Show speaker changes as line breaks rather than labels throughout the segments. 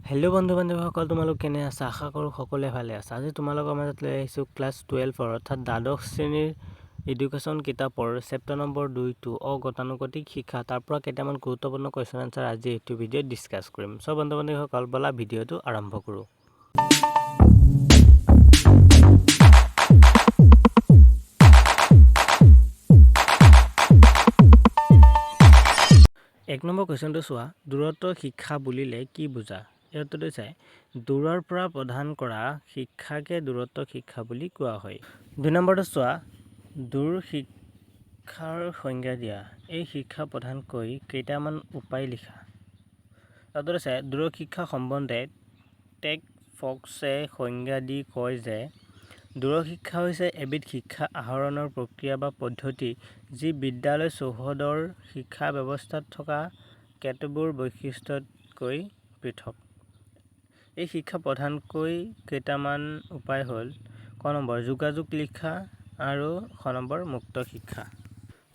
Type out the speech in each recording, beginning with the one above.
Hello' বন্ধু-বান্ধৱীসকল, তোমালোক কেনে আছা? আশা কৰোঁ সকলোৱে ভালে আছা। আজি তোমালোকৰ মাজত লৈ আহিছোঁ ক্লাছ 12 অৰ্থাৎ দ্বাদশ শ্ৰেণীৰ এডুকেশ্যন কিতাপৰ চেপ্টাৰ নম্বৰ 2 অগতানুগতিক শিক্ষা, তাৰ পৰা কেইটামান গুৰুত্বপূৰ্ণ কুৱেশ্যন আনচাৰ আজি এইটো ভিডিঅ'ত ডিছকাছ কৰিম। চ' বন্ধু-বান্ধৱীসকল, ব'লা ভিডিঅ'টো আৰম্ভ কৰোঁ। এক নম্বৰ কুৱেশ্যনটো চোৱা, দূৰত্ব শিক্ষা বুলিলে কি বুজা? এইটোতে চাই দূৰৰ পৰা প্ৰদান কৰা শিক্ষাকে দূৰত্ব শিক্ষা বুলি কোৱা হয়। 2 নম্বৰটো চোৱা, দূৰ শিক্ষাৰ সংজ্ঞা দিয়া। এই শিক্ষা প্ৰদান কৰি কেইটামান উপায় লিখা। এইটোতে চাই দূৰ শিক্ষা সম্বন্ধে টেক ফক্সে সংজ্ঞা দি কয় যে দূৰ শিক্ষা হৈছে এবিধ শিক্ষা আহৰণৰ প্ৰক্ৰিয়া বা পদ্ধতি যি বিদ্যালয় চৌহদৰ শিক্ষা ব্যৱস্থাত থকা কেতবোৰ বৈশিষ্ট্যতকৈ পৃথক। এই শিক্ষা প্ৰধানকৈ কেইটামান উপায় হ'ল: ক নম্বৰ যোগাযোগ লিখা আৰু খ নম্বৰ মুক্ত শিক্ষা।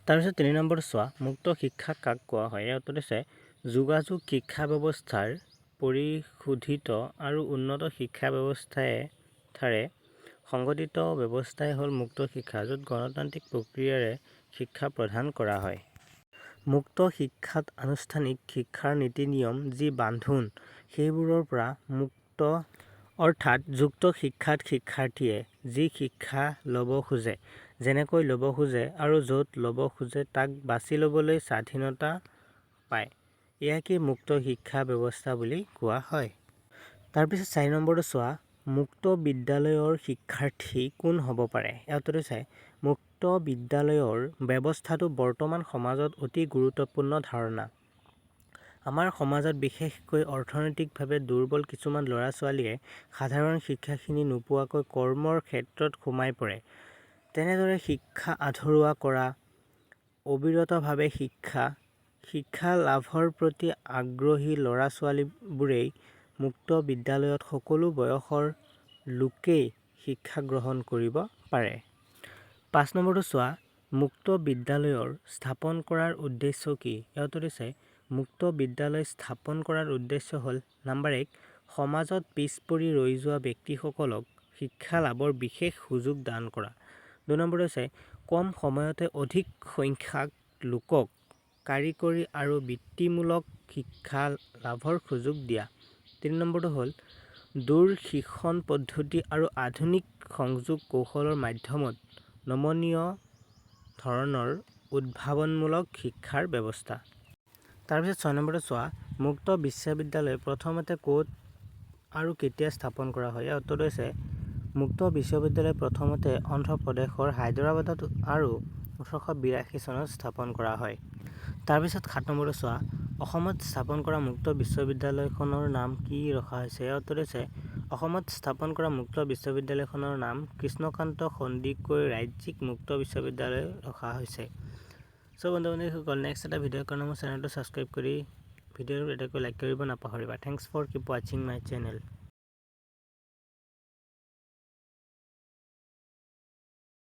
তাৰপিছত 3 নম্বৰ চোৱা, মুক্ত শিক্ষা কাক কোৱা হয়? এইটোতে চাই যোগাযোগ শিক্ষা ব্যৱস্থাৰ পৰিশোধিত আৰু উন্নত শিক্ষা ব্যৱস্থাৰে সংগঠিত ব্যৱস্থাই হ'ল মুক্ত শিক্ষা, য'ত গণতান্ত্ৰিক প্ৰক্ৰিয়াৰে শিক্ষা প্ৰদান কৰা হয়। মুক্ত শিক্ষাত আনুষ্ঠানিক শিক্ষাৰ নীতি-নিয়ম যি বান্ধোন সেইবোৰৰ পৰা মুক্ত, অৰ্থাৎ যুক্ত শিক্ষাত শিক্ষাৰ্থীয়ে যি শিক্ষা ল'ব খোজে, যেনেকৈ ল'ব খোজে আৰু য'ত ল'ব খোজে তাক বাছি ল'বলৈ স্বাধীনতা পায়, ইয়াকে মুক্ত শিক্ষা ব্যৱস্থা বুলি কোৱা হয়। তাৰপিছত 4 নম্বৰটো চোৱা, মুক্ত বিদ্যালয়ৰ শিক্ষাৰ্থী কোন হ'ব পাৰে? এইটোতে চাই মুক্ত বিদ্যালয়ৰ ব্যৱস্থাটো বৰ্তমান সমাজত অতি গুৰুত্বপূৰ্ণ ধাৰণা। আমাৰ সমাজত বিশেষকৈ অৰ্থনৈতিকভাৱে দুৰ্বল কিছুমান ল'ৰা-ছোৱালীয়ে সাধাৰণ শিক্ষাখিনি নোপোৱাকৈ কৰ্মৰ ক্ষেত্ৰত সোমাই পৰে। তেনেদৰে শিক্ষা আধৰুৱা কৰা, অবিৰতভাৱে শিক্ষা লাভৰ প্ৰতি আগ্ৰহী ল'ৰা-ছোৱালীবোৰেই মুক্ত বিদ্যালয়ত সকলো বয়সৰ লোকেই শিক্ষা গ্ৰহণ কৰিব পাৰে। 5 নম্বৰটো চোৱা, মুক্ত বিদ্যালয়ৰ স্থাপন কৰাৰ উদ্দেশ্য কি? এইটোতে চাই মুক্ত বিদ্যালয় স্থাপন কৰাৰ উদ্দেশ্য হ'ল: নম্বৰ 1, সমাজত পিছ পৰি ৰৈ যোৱা ব্যক্তিসকলক শিক্ষা লাভৰ বিশেষ সুযোগ দান কৰা। 2 নম্বৰটো চাই কম সময়তে অধিক সংখ্যক লোকক কাৰিকৰী আৰু বৃত্তিমূলক শিক্ষা লাভৰ সুযোগ দিয়া। 3 নম্বৰটো হ'ল দূৰ শিক্ষণ পদ্ধতি আৰু আধুনিক সংযোগ কৌশলৰ মাধ্যমত নমনীয় ধৰণৰ উদ্ভাৱনমূলক শিক্ষাৰ ব্যৱস্থা। তাৰপিছত 6 নম্বৰটো চোৱা, মুক্ত বিশ্ববিদ্যালয় প্ৰথমতে ক'ত আৰু কেতিয়া স্থাপন কৰা হয়? এইটোতে চাই মুক্ত বিশ্ববিদ্যালয় প্ৰথমতে অন্ধ্ৰ প্ৰদেশৰ হায়দৰাবাদত আৰু 1882 চনত স্থাপন কৰা হয়। তাৰপিছত 7 নম্বৰটো চোৱা, অসমত স্থাপন কৰা মুক্ত বিশ্ববিদ্যালয়খনৰ নাম কি ৰখা হৈছে? এইটোতে চাই অসমত স্থাপন কৰা মুক্ত বিশ্ববিদ্যালয়খনৰ নাম কৃষ্ণকান্ত সন্দিকৈ ৰাজ্যিক মুক্ত বিশ্ববিদ্যালয় ৰখা হৈছে। চ' বন্ধু-বান্ধৱীসকল, নেক্সট এটা ভিডিঅ'ৰ কাৰণে মোৰ চেনেলটো ছাবস্ক্ৰাইব কৰি ভিডিঅ'টো এটাকৈ লাইক কৰিব নাপাহৰিবা। থেংকছ ফৰ কিপ ৱাচিং মাই চেনেল।